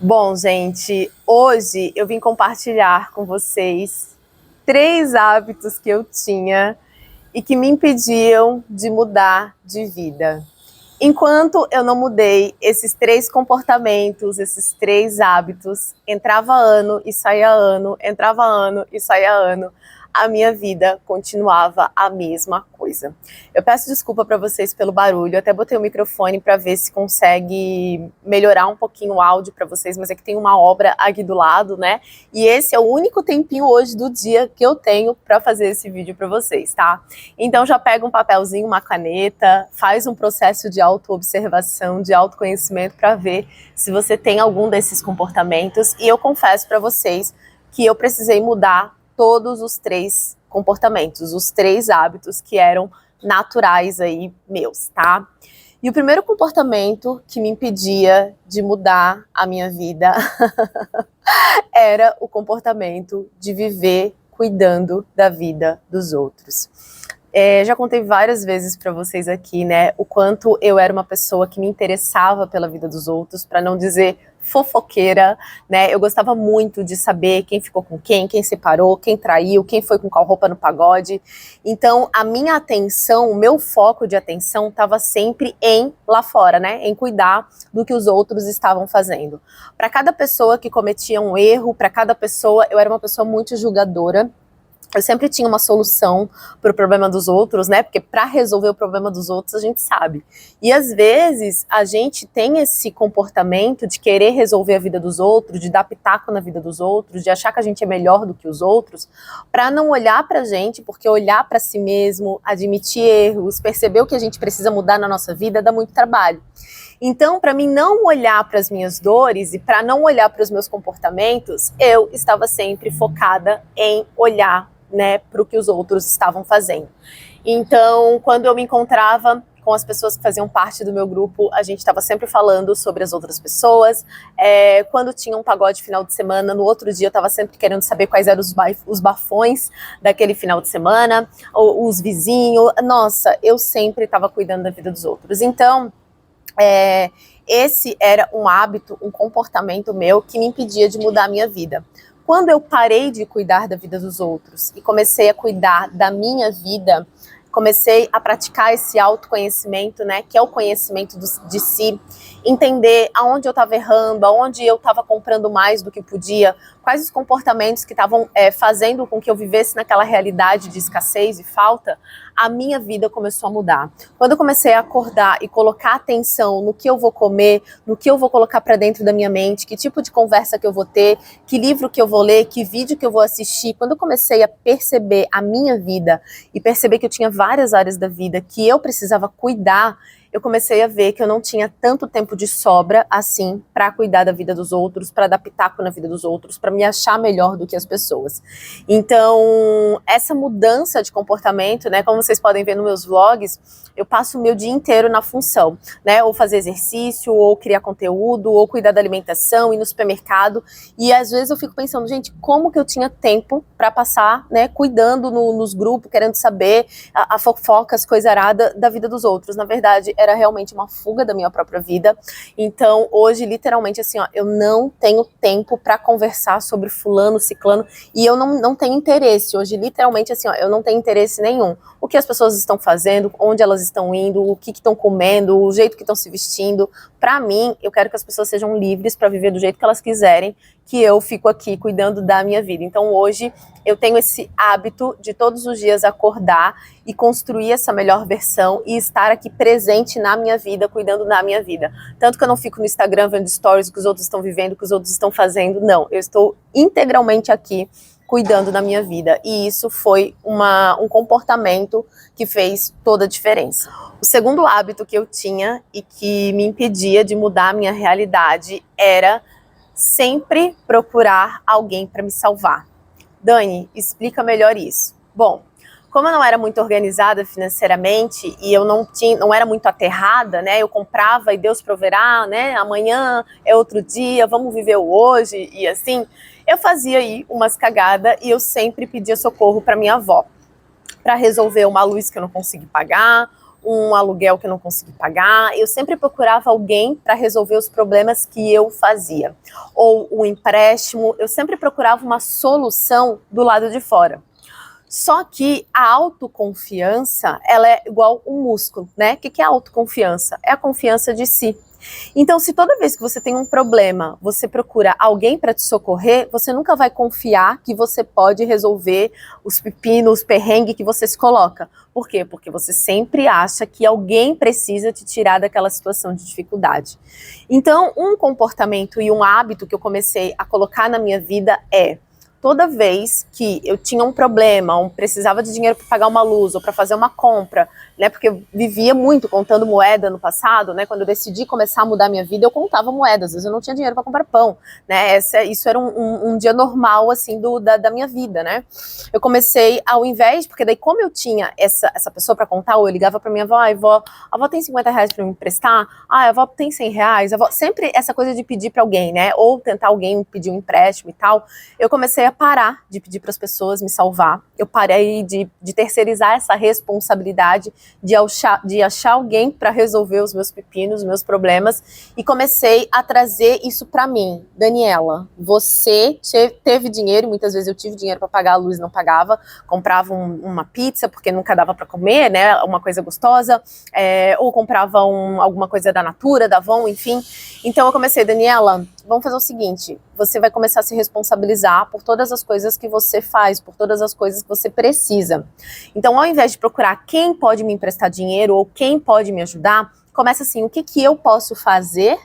Bom, gente, hoje eu vim compartilhar com vocês 3 hábitos que eu tinha e que me impediam de mudar de vida. Enquanto eu não mudei esses 3 comportamentos, esses 3 hábitos, entrava ano e saía ano, entrava ano e saía ano, a minha vida continuava a mesma coisa. Eu peço desculpa para vocês pelo barulho, até botei o microfone para ver se consegue melhorar um pouquinho o áudio para vocês, mas é que tem uma obra aqui do lado, né? E esse é o único tempinho hoje do dia que eu tenho para fazer esse vídeo para vocês, tá? Então já pega um papelzinho, uma caneta, faz um processo de autoobservação, de autoconhecimento para ver se você tem algum desses comportamentos. E eu confesso para vocês que eu precisei mudar todos os 3 comportamentos, os 3 hábitos que eram naturais aí meus, tá? E o primeiro comportamento que me impedia de mudar a minha vida era o comportamento de viver cuidando da vida dos outros. Já contei várias vezes para vocês aqui, né, o quanto eu era uma pessoa que me interessava pela vida dos outros, para não dizer fofoqueira, né? Eu gostava muito de saber quem ficou com quem separou, quem traiu, quem foi com qual roupa no pagode. Então, a minha atenção, o meu foco de atenção estava sempre em lá fora, né? Em cuidar do que os outros estavam fazendo. Para cada pessoa que cometia um erro, para cada pessoa, eu era uma pessoa muito julgadora. Eu sempre tinha uma solução para o problema dos outros, né? Porque para resolver o problema dos outros a gente sabe. E às vezes a gente tem esse comportamento de querer resolver a vida dos outros, de dar pitaco na vida dos outros, de achar que a gente é melhor do que os outros, para não olhar para a gente, porque olhar para si mesmo, admitir erros, perceber o que a gente precisa mudar na nossa vida dá muito trabalho. Então, para mim não olhar para as minhas dores e para não olhar para os meus comportamentos, eu estava sempre focada em olhar, né, para o que os outros estavam fazendo. Então, quando eu me encontrava com as pessoas que faziam parte do meu grupo, a gente estava sempre falando sobre as outras pessoas. Quando tinha um pagode final de semana, no outro dia eu estava sempre querendo saber quais eram os bafões daquele final de semana, os vizinhos. Nossa, eu sempre estava cuidando da vida dos outros. Então, esse era um hábito, um comportamento meu que me impedia de mudar a minha vida. Quando eu parei de cuidar da vida dos outros e comecei a cuidar da minha vida, comecei a praticar esse autoconhecimento, né, que é o conhecimento de si, entender aonde eu estava errando, aonde eu estava comprando mais do que podia, quais os comportamentos que estavam fazendo com que eu vivesse naquela realidade de escassez e falta, a minha vida começou a mudar. Quando eu comecei a acordar e colocar atenção no que eu vou comer, no que eu vou colocar para dentro da minha mente, que tipo de conversa que eu vou ter, que livro que eu vou ler, que vídeo que eu vou assistir, quando eu comecei a perceber a minha vida e perceber que eu tinha várias áreas da vida que eu precisava cuidar, eu comecei a ver que eu não tinha tanto tempo de sobra assim para cuidar da vida dos outros, para dar pitaco na vida dos outros, para me achar melhor do que as pessoas. Então, essa mudança de comportamento, né, como vocês podem ver nos meus vlogs, eu passo o meu dia inteiro na função, né, ou fazer exercício, ou criar conteúdo, ou cuidar da alimentação, ir no supermercado, e às vezes eu fico pensando, gente, como que eu tinha tempo para passar, né, cuidando nos grupos, querendo saber a fofoca, as coisas aradas da vida dos outros. Na verdade, era realmente uma fuga da minha própria vida. Então, hoje, literalmente, assim, ó, eu não tenho tempo para conversar sobre fulano, ciclano, e eu não tenho interesse. Hoje, literalmente, assim, ó, eu não tenho interesse nenhum. O que as pessoas estão fazendo, onde elas estão indo, o que estão comendo, o jeito que estão se vestindo. Para mim, eu quero que as pessoas sejam livres para viver do jeito que elas quiserem, que eu fico aqui cuidando da minha vida. Então, hoje, eu tenho esse hábito de todos os dias acordar e construir essa melhor versão e estar aqui presente na minha vida, cuidando da minha vida. Tanto que eu não fico no Instagram vendo stories, o que os outros estão vivendo, o que os outros estão fazendo, não. Eu estou integralmente aqui cuidando da minha vida. E isso foi um comportamento que fez toda a diferença. O segundo hábito que eu tinha e que me impedia de mudar a minha realidade era sempre procurar alguém para me salvar. Dani, explica melhor isso. Bom, como eu não era muito organizada financeiramente e eu não era muito aterrada, né? Eu comprava e Deus proverá, né? Amanhã é outro dia, vamos viver o hoje e assim. Eu fazia aí umas cagadas e eu sempre pedia socorro para minha avó, para resolver uma luz que eu não consegui pagar, um aluguel que eu não consegui pagar, eu sempre procurava alguém para resolver os problemas que eu fazia. Ou um empréstimo, eu sempre procurava uma solução do lado de fora. Só que a autoconfiança, ela é igual um músculo, né? O que é a autoconfiança? É a confiança de si. Então, se toda vez que você tem um problema, você procura alguém para te socorrer, você nunca vai confiar que você pode resolver os pepinos, os perrengues que você se coloca. Por quê? Porque você sempre acha que alguém precisa te tirar daquela situação de dificuldade. Então, um comportamento e um hábito que eu comecei a colocar na minha vida é: toda vez que eu tinha um problema, ou precisava de dinheiro para pagar uma luz ou para fazer uma compra, né, porque eu vivia muito contando moeda no passado, né, quando eu decidi começar a mudar minha vida, eu contava moedas, às vezes eu não tinha dinheiro para comprar pão, né, isso era um dia normal, assim, da minha vida, né. Eu comecei, ao invés, porque daí como eu tinha essa pessoa para contar, ou eu ligava para minha avó: ai, vó, a avó tem R$ 50 para me emprestar? Ah, a avó tem R$ 100? A avó... Sempre essa coisa de pedir para alguém, né, ou tentar alguém pedir um empréstimo e tal. Eu comecei a parar de pedir para as pessoas me salvar, eu parei de terceirizar essa responsabilidade de achar alguém para resolver os meus pepinos, os meus problemas, e comecei a trazer isso para mim. Daniela, você teve dinheiro, muitas vezes eu tive dinheiro para pagar a luz, não pagava, comprava uma pizza porque nunca dava para comer, né, uma coisa gostosa, ou comprava alguma coisa da Natura, da Avon, enfim. Então eu comecei: Daniela, vamos fazer o seguinte, você vai começar a se responsabilizar por todas as coisas que você faz, por todas as coisas que você precisa. Então, ao invés de procurar quem pode me emprestar dinheiro ou quem pode me ajudar, começa assim: o que eu posso fazer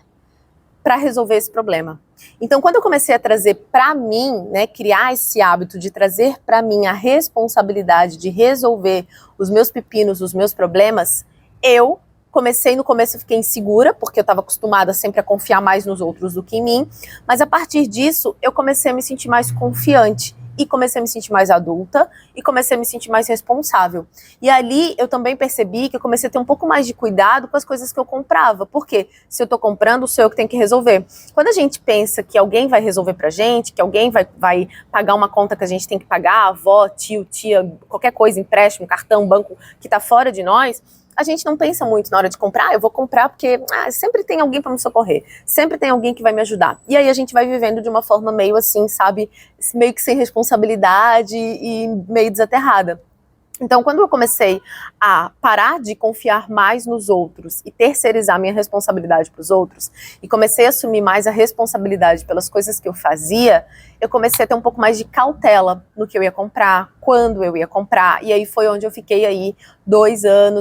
para resolver esse problema? Então, quando eu comecei a trazer para mim, né, criar esse hábito de trazer para mim a responsabilidade de resolver os meus pepinos, os meus problemas, no começo eu fiquei insegura, porque eu estava acostumada sempre a confiar mais nos outros do que em mim, mas a partir disso eu comecei a me sentir mais confiante, e comecei a me sentir mais adulta, e comecei a me sentir mais responsável. E ali eu também percebi que eu comecei a ter um pouco mais de cuidado com as coisas que eu comprava, porque se eu tô comprando, sou eu que tenho que resolver. Quando a gente pensa que alguém vai resolver pra gente, que alguém vai pagar uma conta que a gente tem que pagar, avó, tio, tia, qualquer coisa, empréstimo, cartão, banco, que tá fora de nós, a gente não pensa muito na hora de comprar. Eu vou comprar porque sempre tem alguém para me socorrer, sempre tem alguém que vai me ajudar. E aí a gente vai vivendo de uma forma meio assim, sabe, meio que sem responsabilidade e meio desaterrada. Então, quando eu comecei a parar de confiar mais nos outros e terceirizar minha responsabilidade para os outros, e comecei a assumir mais a responsabilidade pelas coisas que eu fazia, eu comecei a ter um pouco mais de cautela no que eu ia comprar, quando eu ia comprar, e aí foi onde eu fiquei aí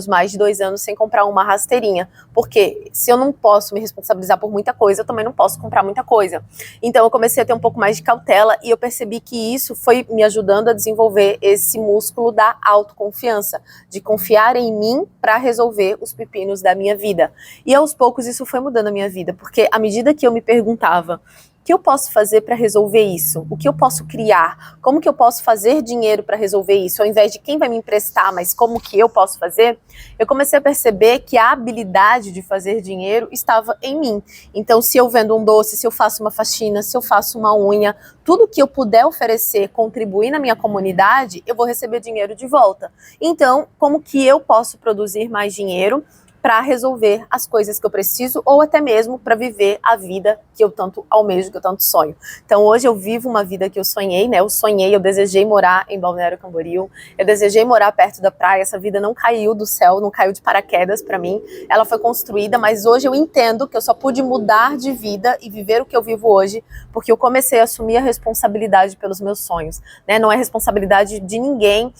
mais de 2 anos sem comprar uma rasteirinha, porque se eu não posso me responsabilizar por muita coisa, eu também não posso comprar muita coisa. Então eu comecei a ter um pouco mais de cautela, e eu percebi que isso foi me ajudando a desenvolver esse músculo da autoconfiança, de confiar em mim para resolver os pepinos da minha vida. E aos poucos isso foi mudando a minha vida, porque à medida que eu me perguntava: o que eu posso fazer para resolver isso? O que eu posso criar? Como que eu posso fazer dinheiro para resolver isso? Ao invés de quem vai me emprestar, mas como que eu posso fazer? Eu comecei a perceber que a habilidade de fazer dinheiro estava em mim. Então, se eu vendo um doce, se eu faço uma faxina, se eu faço uma unha, tudo que eu puder oferecer, contribuir na minha comunidade, eu vou receber dinheiro de volta. Então, como que eu posso produzir mais dinheiro para resolver as coisas que eu preciso, ou até mesmo para viver a vida que eu tanto almejo, que eu tanto sonho. Então hoje eu vivo uma vida que eu sonhei, né? Eu desejei morar em Balneário Camboriú, eu desejei morar perto da praia. Essa vida não caiu do céu, não caiu de paraquedas para mim, ela foi construída, mas hoje eu entendo que eu só pude mudar de vida e viver o que eu vivo hoje, porque eu comecei a assumir a responsabilidade pelos meus sonhos, né? Não é responsabilidade de ninguém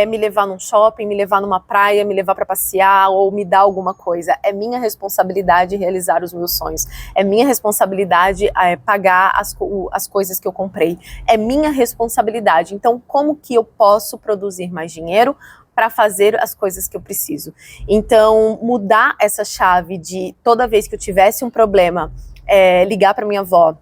me levar num shopping, me levar numa praia, me levar para passear ou me dar alguma coisa. É minha responsabilidade realizar os meus sonhos. É minha responsabilidade pagar as coisas que eu comprei. É minha responsabilidade. Então, como que eu posso produzir mais dinheiro para fazer as coisas que eu preciso? Então, mudar essa chave de toda vez que eu tivesse um problema, ligar para minha avó,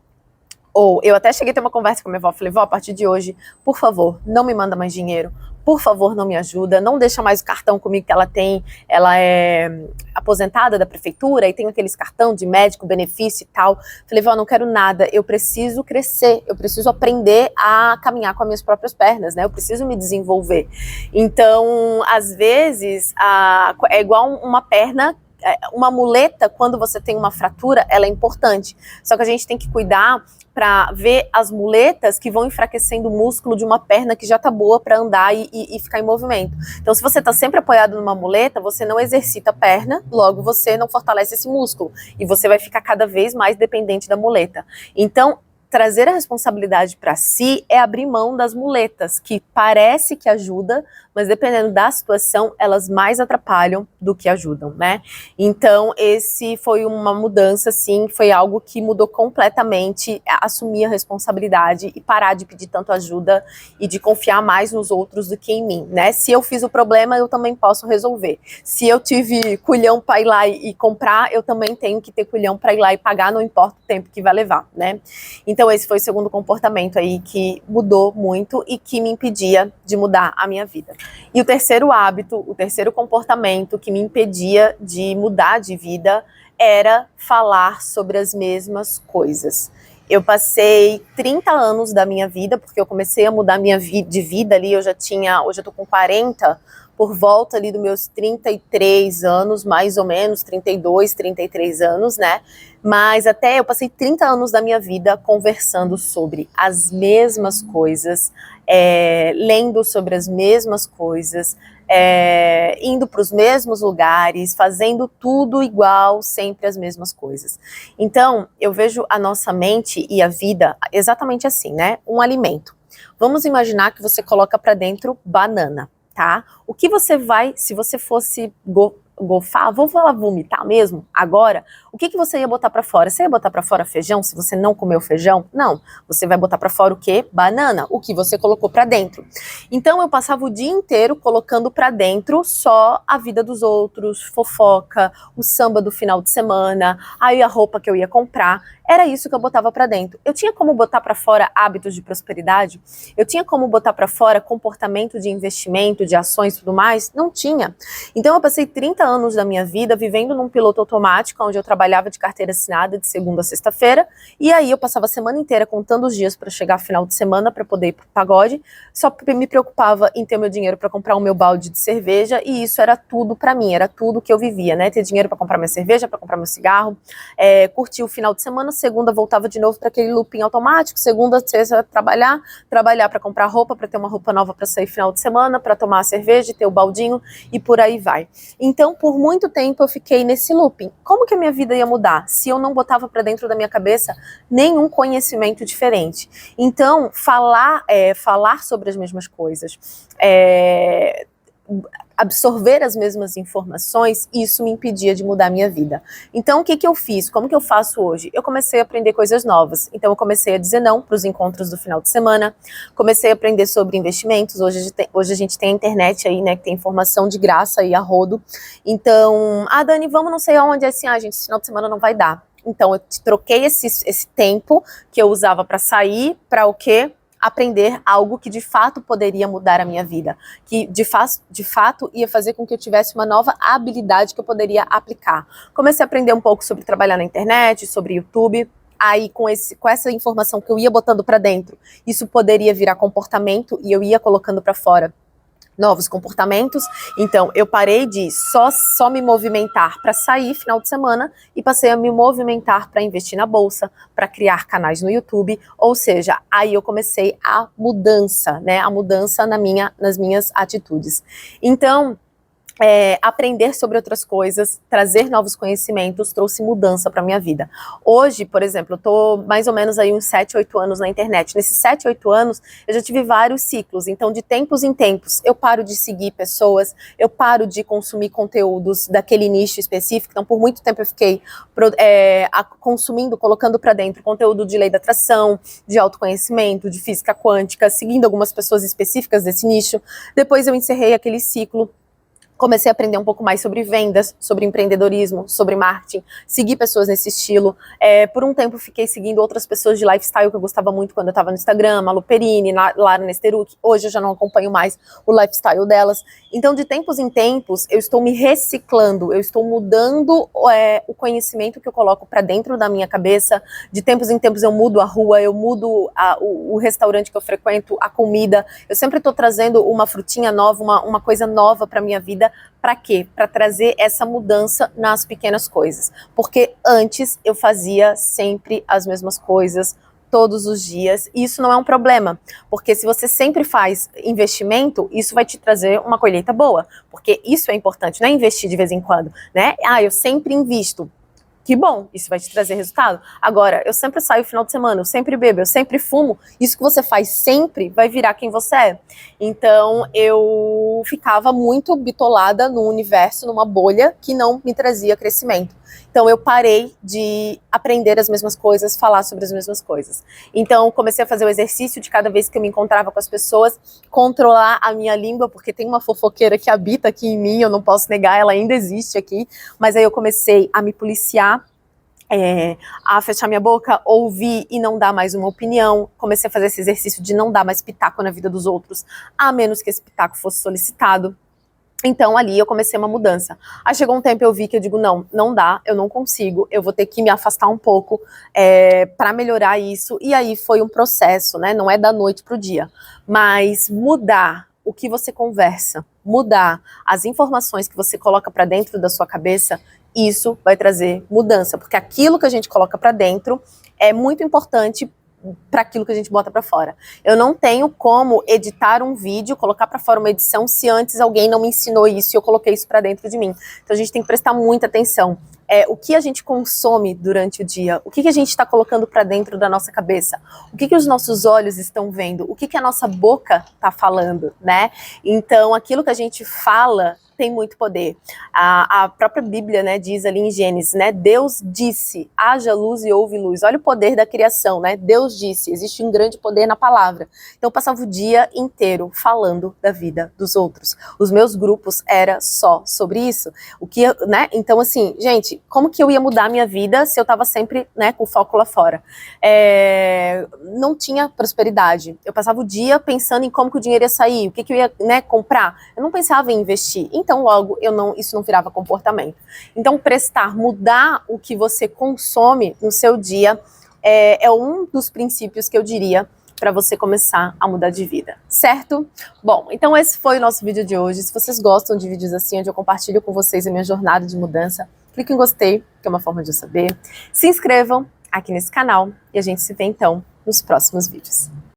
Ou eu até cheguei a ter uma conversa com minha avó, falei, vó, a partir de hoje, por favor, não me manda mais dinheiro, por favor, não me ajuda, não deixa mais o cartão comigo que ela é aposentada da prefeitura e tem aqueles cartão de médico, benefício e tal. Falei, vó, não quero nada, eu preciso crescer, eu preciso aprender a caminhar com as minhas próprias pernas, né? Eu preciso me desenvolver. Então, às vezes, é igual uma perna. Uma muleta, quando você tem uma fratura, ela é importante. Só que a gente tem que cuidar para ver as muletas que vão enfraquecendo o músculo de uma perna que já tá boa para andar e ficar em movimento. Então, se você tá sempre apoiado numa muleta, você não exercita a perna, logo você não fortalece esse músculo. E você vai ficar cada vez mais dependente da muleta. Então, trazer a responsabilidade para si é abrir mão das muletas, que parece que ajuda, mas dependendo da situação, elas mais atrapalham do que ajudam, né? Então, esse foi uma mudança, assim, foi algo que mudou completamente, assumir a responsabilidade e parar de pedir tanto ajuda e de confiar mais nos outros do que em mim, né? Se eu fiz o problema, eu também posso resolver. Se eu tive culhão para ir lá e comprar, eu também tenho que ter culhão para ir lá e pagar, não importa o tempo que vai levar, né? Então, esse foi o segundo comportamento aí que mudou muito e que me impedia de mudar a minha vida. E o terceiro hábito, o terceiro comportamento que me impedia de mudar de vida era falar sobre as mesmas coisas. Eu passei 30 anos da minha vida, porque eu comecei a mudar minha de vida ali, hoje eu tô com 40, por volta ali dos meus 33 anos, mais ou menos, 32, 33 anos, né? Mas até eu passei 30 anos da minha vida conversando sobre as mesmas coisas, lendo sobre as mesmas coisas, indo para os mesmos lugares, fazendo tudo igual, sempre as mesmas coisas. Então, eu vejo a nossa mente e a vida exatamente assim, né? Um alimento. Vamos imaginar que você coloca para dentro banana, tá? O que você vai, se você fosse golfar, vou falar vomitar mesmo, agora, o que você ia botar pra fora? Você ia botar pra fora feijão, se você não comeu feijão? Não, você vai botar pra fora o quê? Banana, o que você colocou pra dentro. Então eu passava o dia inteiro colocando pra dentro só a vida dos outros, fofoca, o samba do final de semana, aí a roupa que eu ia comprar, era isso que eu botava pra dentro. Eu tinha como botar pra fora hábitos de prosperidade? Eu tinha como botar pra fora comportamento de investimento, de ações e tudo mais? Não tinha. Então eu passei 30 anos da minha vida vivendo num piloto automático, onde eu trabalhava de carteira assinada de segunda a sexta-feira, e aí eu passava a semana inteira contando os dias para chegar final de semana para poder ir pro pagode, só me preocupava em ter meu dinheiro para comprar o meu balde de cerveja, e isso era tudo para mim, era tudo que eu vivia, né? Ter dinheiro para comprar minha cerveja, para comprar meu cigarro, curtir o final de semana, segunda voltava de novo para aquele looping automático, segunda, sexta trabalhar para comprar roupa, para ter uma roupa nova para sair final de semana, para tomar a cerveja, ter o baldinho e por aí vai. Então, por muito tempo eu fiquei nesse looping. Como que a minha vida ia mudar se eu não botava para dentro da minha cabeça nenhum conhecimento diferente? Então, falar sobre as mesmas coisas, absorver as mesmas informações, isso me impedia de mudar a minha vida. Então, o que eu fiz? Como que eu faço hoje? Eu comecei a aprender coisas novas. Então, eu comecei a dizer não para os encontros do final de semana, comecei a aprender sobre investimentos. Hoje a gente tem a internet aí, né, que tem informação de graça aí a rodo. Então, Dani, vamos não sei aonde, assim, gente, esse final de semana não vai dar. Então, eu troquei esse tempo que eu usava para sair, para o quê? Aprender algo que de fato poderia mudar a minha vida, que de fato ia fazer com que eu tivesse uma nova habilidade que eu poderia aplicar. Comecei a aprender um pouco sobre trabalhar na internet, sobre YouTube. Aí com essa informação que eu ia botando para dentro, isso poderia virar comportamento e eu ia colocando para fora novos comportamentos. Então eu parei de só me movimentar para sair final de semana e passei a me movimentar para investir na bolsa, para criar canais no YouTube, ou seja, aí eu comecei a mudança, né, a mudança nas minhas atitudes. Então, aprender sobre outras coisas, trazer novos conhecimentos, trouxe mudança para minha vida. Hoje, por exemplo, eu tô mais ou menos aí uns 7, 8 anos na internet. Nesses 7, 8 anos, eu já tive vários ciclos. Então, de tempos em tempos, eu paro de seguir pessoas, eu paro de consumir conteúdos daquele nicho específico. Então, por muito tempo eu fiquei consumindo, colocando para dentro conteúdo de lei da atração, de autoconhecimento, de física quântica, seguindo algumas pessoas específicas desse nicho. Depois eu encerrei aquele ciclo, Comecei a aprender um pouco mais sobre vendas, sobre empreendedorismo, sobre marketing, segui pessoas nesse estilo. Por um tempo fiquei seguindo outras pessoas de lifestyle que eu gostava muito quando eu estava no Instagram, Malu Perini, Lara Nesteruk. Hoje eu já não acompanho mais o lifestyle delas. Então, de tempos em tempos, eu estou me reciclando, eu estou mudando o conhecimento que eu coloco para dentro da minha cabeça. De tempos em tempos eu mudo a rua, eu mudo o restaurante que eu frequento, a comida. Eu sempre estou trazendo uma frutinha nova, uma coisa nova para minha vida. Para quê? Para trazer essa mudança nas pequenas coisas. Porque antes eu fazia sempre as mesmas coisas, todos os dias, e isso não é um problema, porque se você sempre faz investimento, isso vai te trazer uma colheita boa, porque isso é importante, não é investir de vez em quando, né? Eu sempre invisto. Que bom, isso vai te trazer resultado. Agora, eu sempre saio no final de semana, eu sempre bebo, eu sempre fumo. Isso que você faz sempre vai virar quem você é. Então, eu ficava muito bitolada no universo, numa bolha que não me trazia crescimento. Então, eu parei de aprender as mesmas coisas, falar sobre as mesmas coisas. Então, comecei a fazer o exercício de cada vez que eu me encontrava com as pessoas, controlar a minha língua, porque tem uma fofoqueira que habita aqui em mim, eu não posso negar, ela ainda existe aqui. Mas aí eu comecei a me policiar, a fechar minha boca, ouvir e não dar mais uma opinião. Comecei a fazer esse exercício de não dar mais pitaco na vida dos outros, a menos que esse pitaco fosse solicitado. Então, ali eu comecei uma mudança. Aí chegou um tempo eu vi que eu digo, não dá, eu não consigo, eu vou ter que me afastar um pouco para melhorar isso. E aí foi um processo, né? Não é da noite pro dia. Mas mudar o que você conversa, mudar as informações que você coloca para dentro da sua cabeça, isso vai trazer mudança. Porque aquilo que a gente coloca para dentro é muito importante para aquilo que a gente bota para fora. Eu não tenho como editar um vídeo, colocar para fora uma edição, se antes alguém não me ensinou isso e eu coloquei isso para dentro de mim. Então a gente tem que prestar muita atenção. O que a gente consome durante o dia, o que a gente está colocando para dentro da nossa cabeça, o que os nossos olhos estão vendo, o que a nossa boca está falando, né? Então aquilo que a gente fala tem muito poder. A própria Bíblia, né, diz ali em Gênesis, né, Deus disse, haja luz e houve luz. Olha o poder da criação, né? Deus disse, existe um grande poder na palavra. Então eu passava o dia inteiro falando da vida dos outros. Os meus grupos era só sobre isso. Né? Então assim, gente, como que eu ia mudar a minha vida se eu estava sempre, né, com o foco lá fora? Não tinha prosperidade. Eu passava o dia pensando em como que o dinheiro ia sair, o que eu ia, né, comprar. Eu não pensava em investir. Então, logo, isso não virava comportamento. Então, mudar o que você consome no seu dia é um dos princípios que eu diria para você começar a mudar de vida, certo? Bom, então esse foi o nosso vídeo de hoje. Se vocês gostam de vídeos assim, onde eu compartilho com vocês a minha jornada de mudança, clique em gostei, que é uma forma de eu saber. Se inscrevam aqui nesse canal e a gente se vê então nos próximos vídeos.